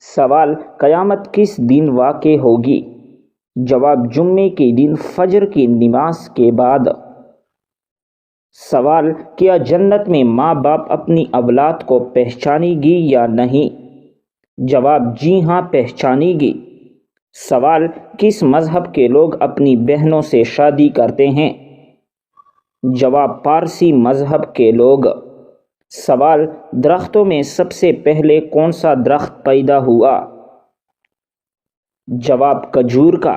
سوال: قیامت کس دن واقع ہوگی؟ جواب: جمعے کے دن فجر کی نماز کے بعد۔ سوال: کیا جنت میں ماں باپ اپنی اولاد کو پہچانے گی یا نہیں؟ جواب: جی ہاں، پہچانے گی۔ سوال: کس مذہب کے لوگ اپنی بہنوں سے شادی کرتے ہیں؟ جواب: پارسی مذہب کے لوگ۔ سوال: درختوں میں سب سے پہلے کون سا درخت پیدا ہوا؟ جواب: کھجور کا۔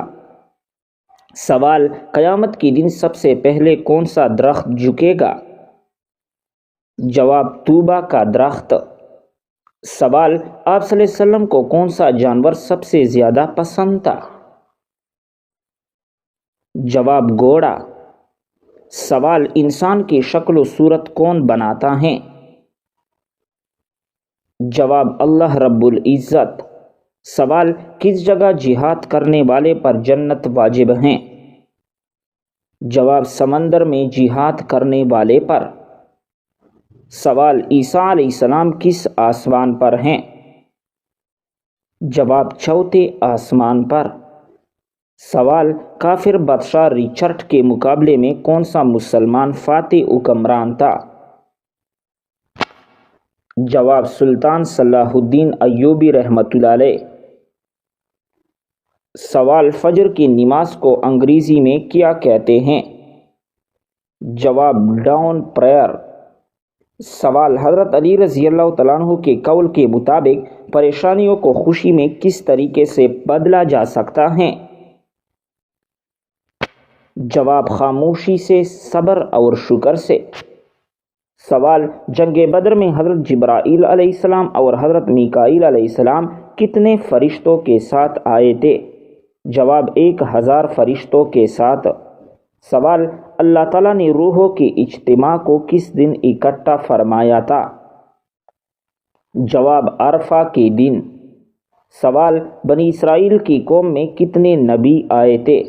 سوال: قیامت کے دن سب سے پہلے کون سا درخت جھکے گا؟ جواب: طوبہ کا درخت۔ سوال: آپ صلی اللہ علیہ وسلم کو کون سا جانور سب سے زیادہ پسند تھا؟ جواب: گھوڑا۔ سوال: انسان کی شکل و صورت کون بناتا ہے؟ جواب: اللہ رب العزت۔ سوال: کس جگہ جہاد کرنے والے پر جنت واجب ہیں؟ جواب: سمندر میں جہاد کرنے والے پر۔ سوال: عیسیٰ علیہ السلام کس آسمان پر ہیں؟ جواب: چوتھے آسمان پر۔ سوال: کافر بادشاہ رچرڈ کے مقابلے میں کون سا مسلمان فاتح حکمران تھا؟ جواب: سلطان صلاح الدین ایوبی رحمۃ اللہ علیہ۔ سوال: فجر کی نماز کو انگریزی میں کیا کہتے ہیں؟ جواب: ڈاون پریئر۔ سوال: حضرت علی رضی اللہ تعالیٰ عنہ کے قول کے مطابق پریشانیوں کو خوشی میں کس طریقے سے بدلا جا سکتا ہے؟ جواب: خاموشی سے، صبر اور شکر سے۔ سوال: جنگ بدر میں حضرت جبرائیل علیہ السلام اور حضرت میکائیل علیہ السلام کتنے فرشتوں کے ساتھ آئے تھے؟ جواب: 1000 فرشتوں کے ساتھ۔ سوال: اللہ تعالیٰ نے روحوں کے اجتماع کو کس دن اکٹھا فرمایا تھا؟ جواب: عرفہ کے دن۔ سوال: بنی اسرائیل کی قوم میں کتنے نبی آئے تھے؟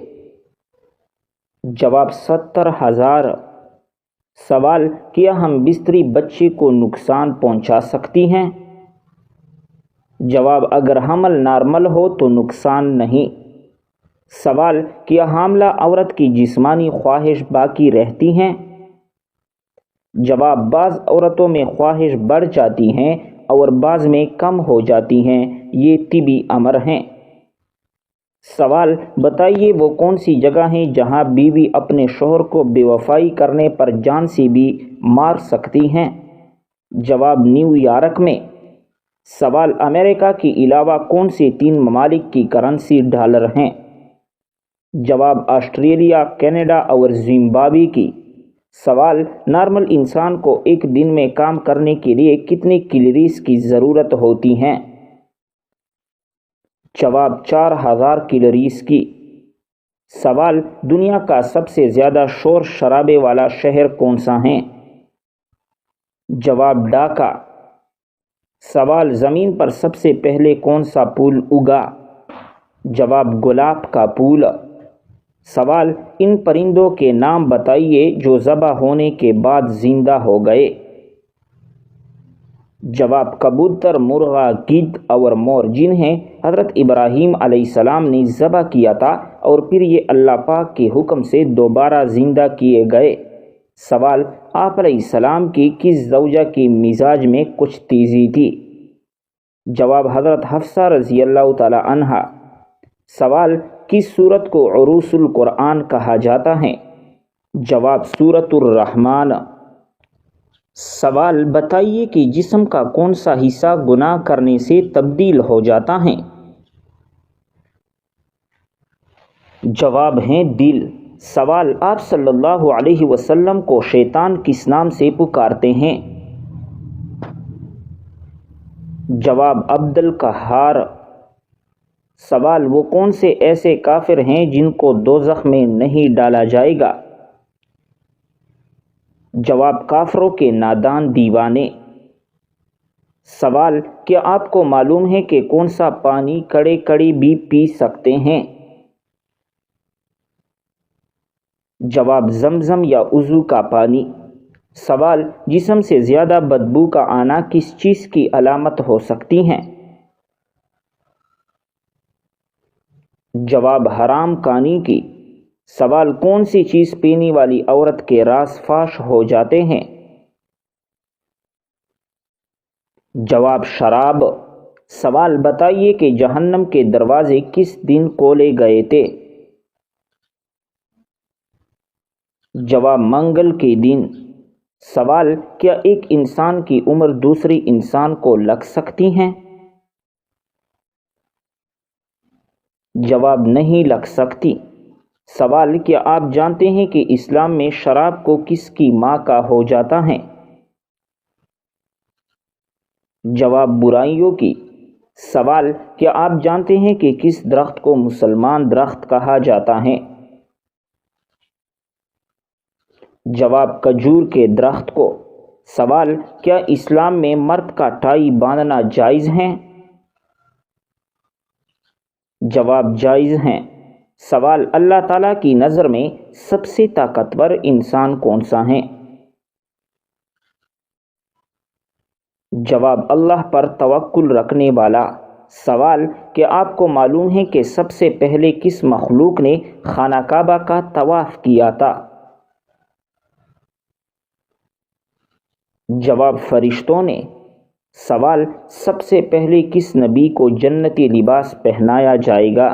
جواب: 70,000۔ سوال: کیا ہم بستری بچے کو نقصان پہنچا سکتی ہیں؟ جواب: اگر حمل نارمل ہو تو نقصان نہیں۔ سوال: کیا حاملہ عورت کی جسمانی خواہش باقی رہتی ہیں؟ جواب: بعض عورتوں میں خواہش بڑھ جاتی ہیں اور بعض میں کم ہو جاتی ہیں، یہ طبی امر ہیں۔ سوال: بتائیے وہ کون سی جگہ ہیں جہاں بیوی اپنے شوہر کو بے وفائی کرنے پر جان سے بھی مار سکتی ہیں؟ جواب: نیو یارک میں۔ سوال: امریکہ کے علاوہ کون سے 3 ممالک کی کرنسی ڈالر ہیں؟ جواب: آسٹریلیا، کینیڈا اور زمبابوے کی۔ سوال: نارمل انسان کو ایک دن میں کام کرنے کے لیے کتنی کیلوریز کی ضرورت ہوتی ہے؟ جواب: 4000 کیلوریز کی۔ سوال: دنیا کا سب سے زیادہ شور شرابے والا شہر کون سا ہے؟ جواب: ڈھاکہ۔ سوال: زمین پر سب سے پہلے کون سا پھول اگا؟ جواب: گلاب کا پھول۔ سوال: ان پرندوں کے نام بتائیے جو ذبح ہونے کے بعد زندہ ہو گئے۔ جواب: کبوتر، مرغا، گدھ اور مور، جنہیں حضرت ابراہیم علیہ السلام نے ذبح کیا تھا اور پھر یہ اللہ پاک کے حکم سے دوبارہ زندہ کیے گئے۔ سوال: آپ علیہ السلام کی کس زوجہ کے مزاج میں کچھ تیزی تھی؟ جواب: حضرت حفصہ رضی اللہ تعالی عنہا۔ سوال: کس سورت کو عروس القرآن کہا جاتا ہے؟ جواب: سورۃ الرحمن۔ سوال: بتائیے کہ جسم کا کون سا حصہ گناہ کرنے سے تبدیل ہو جاتا ہے؟ جواب ہے دل۔ سوال: آپ صلی اللہ علیہ وسلم کو شیطان کس نام سے پکارتے ہیں؟ جواب: عبد القہار۔ سوال: وہ کون سے ایسے کافر ہیں جن کو دوزخ میں نہیں ڈالا جائے گا؟ جواب: کافروں کے نادان دیوانے۔ سوال: کیا آپ کو معلوم ہے کہ کون سا پانی کڑے کڑے بھی پی سکتے ہیں؟ جواب: زمزم یا وضو کا پانی۔ سوال: جسم سے زیادہ بدبو کا آنا کس چیز کی علامت ہو سکتی ہے؟ جواب حرام کانی کی۔ سوال کون سی چیز پینے والی عورت کے راز فاش ہو جاتے ہیں؟ جواب شراب۔ سوال بتائیے کہ جہنم کے دروازے کس دن کھولے گئے تھے؟ جواب منگل کے دن۔ سوال کیا ایک انسان کی عمر دوسری انسان کو لگ سکتی ہیں؟ جواب نہیں لگ سکتی۔ سوال کیا آپ جانتے ہیں کہ اسلام میں شراب کو کس کی ماں کا ہو جاتا ہے؟ جواب برائیوں کی۔ سوال کیا آپ جانتے ہیں کہ کس درخت کو مسلمان درخت کہا جاتا ہے؟ جواب کھجور کے درخت کو۔ سوال کیا اسلام میں مرد کا ٹائی باندھنا جائز ہے؟ جواب جائز ہیں۔ سوال اللہ تعالیٰ کی نظر میں سب سے طاقتور انسان کون سا ہے؟ جواب اللہ پر توکل رکھنے والا۔ سوال کہ آپ کو معلوم ہے کہ سب سے پہلے کس مخلوق نے خانہ کعبہ کا طواف کیا تھا؟ جواب فرشتوں نے۔ سوال سب سے پہلے کس نبی کو جنتی لباس پہنایا جائے گا؟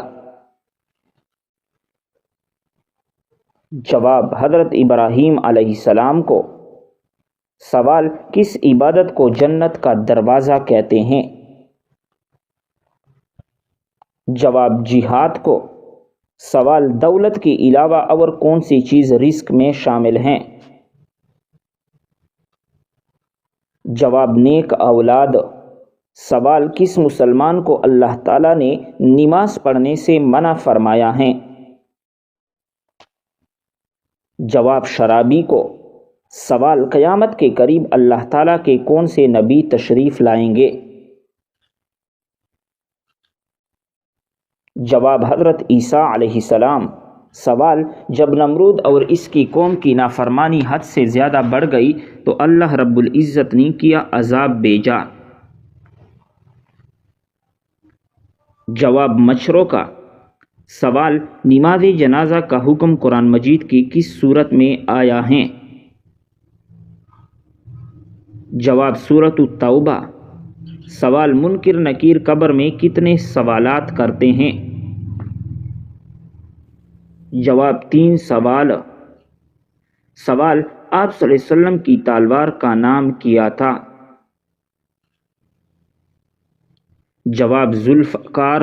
جواب حضرت ابراہیم علیہ السلام کو۔ سوال کس عبادت کو جنت کا دروازہ کہتے ہیں؟ جواب جہاد کو۔ سوال دولت کے علاوہ اور کون سی چیز رزق میں شامل ہیں؟ جواب نیک اولاد۔ سوال کس مسلمان کو اللہ تعالیٰ نے نماز پڑھنے سے منع فرمایا ہے؟ جواب شرابی کو۔ سوال قیامت کے قریب اللہ تعالیٰ کے کون سے نبی تشریف لائیں گے؟ جواب حضرت عیسیٰ علیہ السلام۔ سوال جب نمرود اور اس کی قوم کی نافرمانی حد سے زیادہ بڑھ گئی تو اللہ رب العزت نے کیا عذاب بھیجا؟ جواب مچھروں کا۔ سوال نماز جنازہ کا حکم قرآن مجید کی کس صورت میں آیا ہے؟ جواب سورۃ التوبہ۔ سوال منکر نکیر قبر میں کتنے سوالات کرتے ہیں؟ جواب 3 سوال۔ سوال آپ صلی اللہ علیہ وسلم کی تلوار کا نام کیا تھا؟ جواب ذوالفقار۔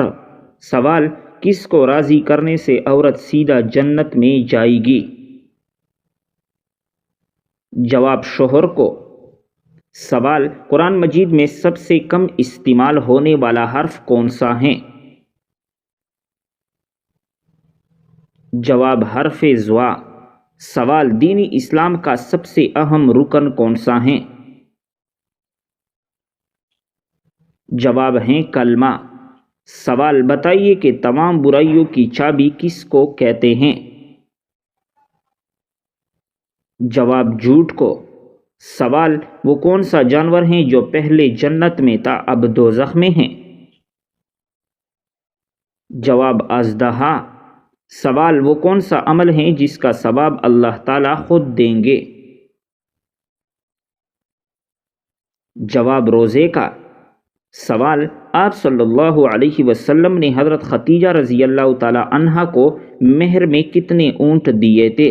سوال کس کو راضی کرنے سے عورت سیدھا جنت میں جائے گی؟ جواب شوہر کو۔ سوال قرآن مجید میں سب سے کم استعمال ہونے والا حرف کون سا ہے؟ جواب حرف زوا۔ سوال دین اسلام کا سب سے اہم رکن کون سا ہے؟ جواب ہے کلمہ۔ سوال بتائیے کہ تمام برائیوں کی چابی کس کو کہتے ہیں؟ جواب جھوٹ کو۔ سوال وہ کون سا جانور ہیں جو پہلے جنت میں تھا اب دوزخ میں ہیں؟ جواب اژدہا۔ سوال وہ کون سا عمل ہے جس کا ثواب اللہ تعالیٰ خود دیں گے؟ جواب روزے کا۔ سوال آپ صلی اللہ علیہ وسلم نے حضرت خدیجہ رضی اللہ تعالی عنہا کو مہر میں کتنے اونٹ دیے تھے؟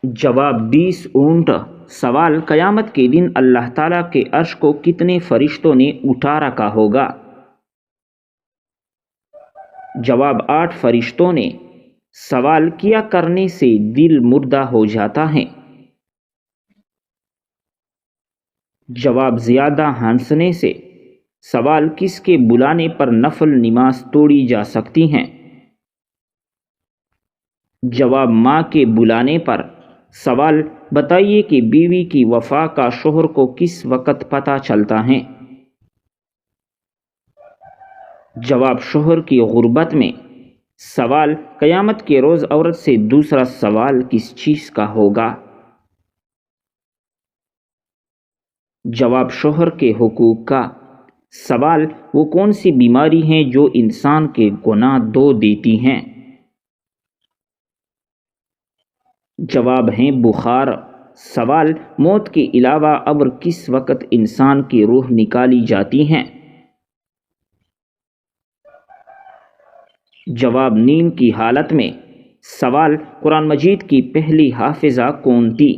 جواب 20 اونٹ۔ سوال قیامت کے دن اللہ تعالیٰ کے عرش کو کتنے فرشتوں نے اٹھا رکھا ہوگا؟ جواب 8 فرشتوں نے۔ سوال کیا کرنے سے دل مردہ ہو جاتا ہے؟ جواب زیادہ ہنسنے سے۔ سوال کس کے بلانے پر نفل نماز توڑی جا سکتی ہیں؟ جواب ماں کے بلانے پر۔ سوال بتائیے کہ بیوی کی وفا کا شوہر کو کس وقت پتہ چلتا ہے؟ جواب شوہر کی غربت میں۔ سوال قیامت کے روز عورت سے دوسرا سوال کس چیز کا ہوگا؟ جواب شوہر کے حقوق کا۔ سوال وہ کون سی بیماری ہیں جو انسان کے گناہ دھو دیتی ہیں؟ جواب ہیں بخار۔ سوال موت کے علاوہ اور کس وقت انسان کی روح نکالی جاتی ہیں؟ جواب نیند کی حالت میں۔ سوال قرآن مجید کی پہلی حافظہ کون تھی؟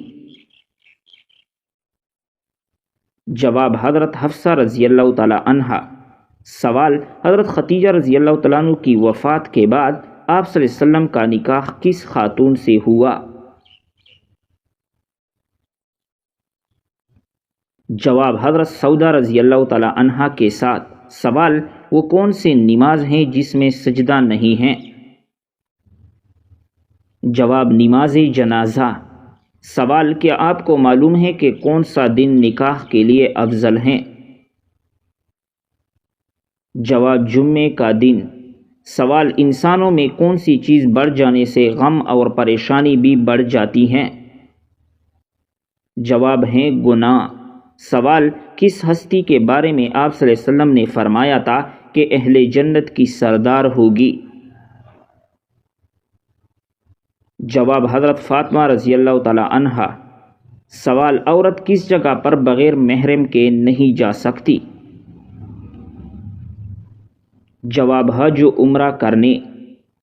جواب حضرت حفصہ رضی اللہ تعالی عنہا۔ سوال حضرت خدیجہ رضی اللہ تعالیٰ عنہ کی وفات کے بعد آپ صلی اللہ علیہ وسلم کا نکاح کس خاتون سے ہوا؟ جواب حضرت سودا رضی اللہ تعالی عنہا کے ساتھ۔ سوال وہ کون سے نماز ہیں جس میں سجدہ نہیں ہیں؟ جواب نماز جنازہ۔ سوال کیا آپ کو معلوم ہے کہ کون سا دن نکاح کے لیے افضل ہیں؟ جواب جمعے کا دن۔ سوال انسانوں میں کون سی چیز بڑھ جانے سے غم اور پریشانی بھی بڑھ جاتی ہیں؟ جواب ہیں گناہ۔ سوال کس ہستی کے بارے میں آپ صلی اللہ علیہ وسلم نے فرمایا تھا کہ اہل جنت کی سردار ہوگی؟ جواب حضرت فاطمہ رضی اللہ تعالی عنہا۔ سوال عورت کس جگہ پر بغیر محرم کے نہیں جا سکتی؟ جواب حج و عمرہ کرنے۔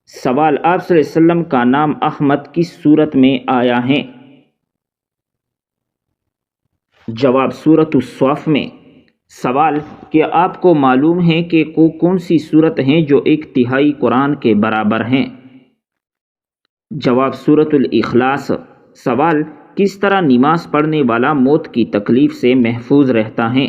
سوال آپ صلی اللہ علیہ وسلم کا نام احمد کس صورت میں آیا ہے؟ جواب سورۃ الصف میں۔ سوال کیا آپ کو معلوم ہے کہ کون سی صورت ہیں جو ایک تہائی قرآن کے برابر ہیں؟ جواب سورۃ الاخلاص۔ سوال کس طرح نماز پڑھنے والا موت کی تکلیف سے محفوظ رہتا ہے؟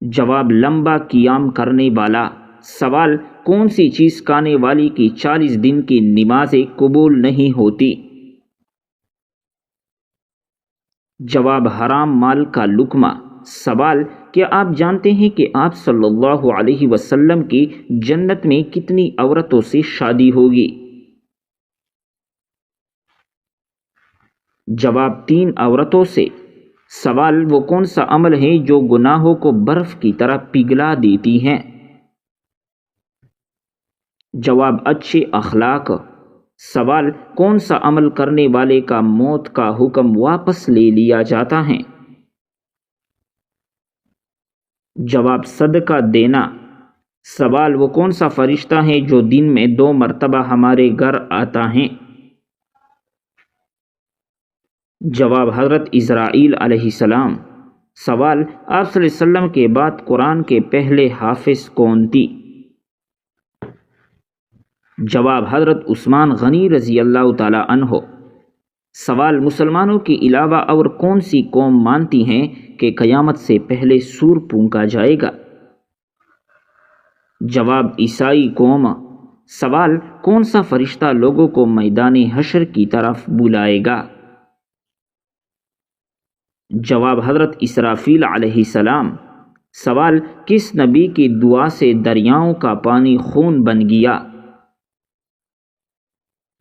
جواب لمبا قیام کرنے والا۔ سوال کون سی چیز کھانے والی کی 40 دن کی نمازیں قبول نہیں ہوتی؟ جواب حرام مال کا لقمہ۔ سوال کیا آپ جانتے ہیں کہ آپ صلی اللہ علیہ وسلم کی جنت میں کتنی عورتوں سے شادی ہوگی؟ جواب 3 عورتوں سے۔ سوال وہ کون سا عمل ہے جو گناہوں کو برف کی طرح پگھلا دیتی ہیں؟ جواب اچھے اخلاق۔ سوال کون سا عمل کرنے والے کا موت کا حکم واپس لے لیا جاتا ہے؟ جواب صدقہ دینا۔ سوال وہ کون سا فرشتہ ہے جو دن میں 2 مرتبہ ہمارے گھر آتا ہے؟ جواب حضرت اسرائیل علیہ السلام۔ سوال آپ صلی اللہ علیہ وسلم کے بعد قرآن کے پہلے حافظ کون تھی؟ جواب حضرت عثمان غنی رضی اللہ تعالی عنہ۔ سوال مسلمانوں کے علاوہ اور کون سی قوم مانتی ہیں کہ قیامت سے پہلے سور پھونکا جائے گا؟ جواب عیسائی قوم۔ سوال کون سا فرشتہ لوگوں کو میدان حشر کی طرف بلائے گا؟ جواب حضرت اسرافیل علیہ السلام۔ سوال کس نبی کی دعا سے دریاؤں کا پانی خون بن گیا؟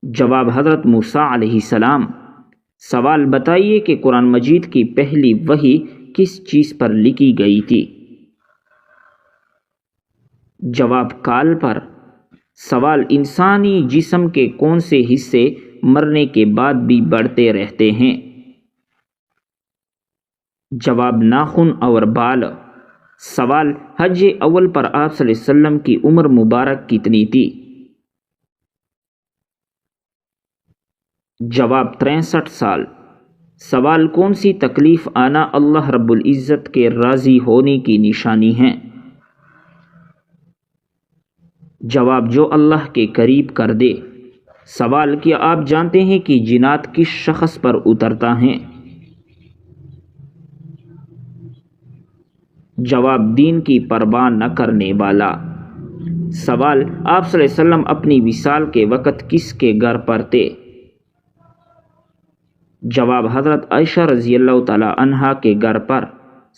جواب حضرت موسیٰ علیہ السلام۔ سوال بتائیے کہ قرآن مجید کی پہلی وحی کس چیز پر لکھی گئی تھی؟ جواب کال پر۔ سوال انسانی جسم کے کون سے حصے مرنے کے بعد بھی بڑھتے رہتے ہیں؟ جواب ناخن اور بال۔ سوال حج اول پر آپ صلی اللہ علیہ وسلم کی عمر مبارک کتنی تھی؟ جواب 63 سال۔ سوال کون سی تکلیف آنا اللہ رب العزت کے راضی ہونے کی نشانی ہے؟ جواب جو اللہ کے قریب کر دے۔ سوال کیا آپ جانتے ہیں کہ جنات کس شخص پر اترتا ہے؟ جواب دین کی پرواہ نہ کرنے والا۔ سوال آپ صلی اللہ علیہ وسلم اپنی وصال کے وقت کس کے گھر پر تھے؟ جواب حضرت عائشہ رضی اللہ تعالی عنہا کے گھر پر۔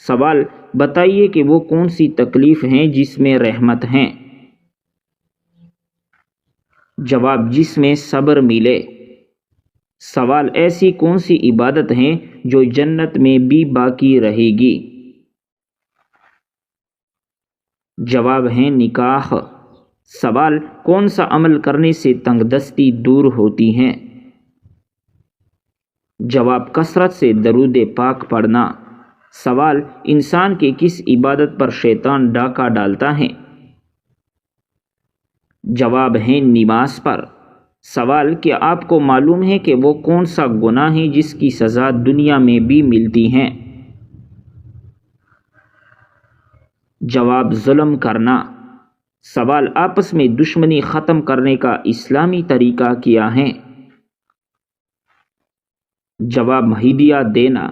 سوال بتائیے کہ وہ کون سی تکلیف ہیں جس میں رحمت ہیں؟ جواب جس میں صبر ملے۔ سوال ایسی کون سی عبادت ہیں جو جنت میں بھی باقی رہے گی؟ جواب ہے نکاح۔ سوال کون سا عمل کرنے سے تنگ دستی دور ہوتی ہے؟ جواب کثرت سے درود پاک پڑھنا۔ سوال انسان کے کس عبادت پر شیطان ڈاکہ ڈالتا ہے؟ جواب ہے نماز پر۔ سوال کیا آپ کو معلوم ہے کہ وہ کون سا گناہ ہے جس کی سزا دنیا میں بھی ملتی ہے؟ جواب ظلم کرنا۔ سوال آپس میں دشمنی ختم کرنے کا اسلامی طریقہ کیا ہے؟ جواب ہدیہ دینا۔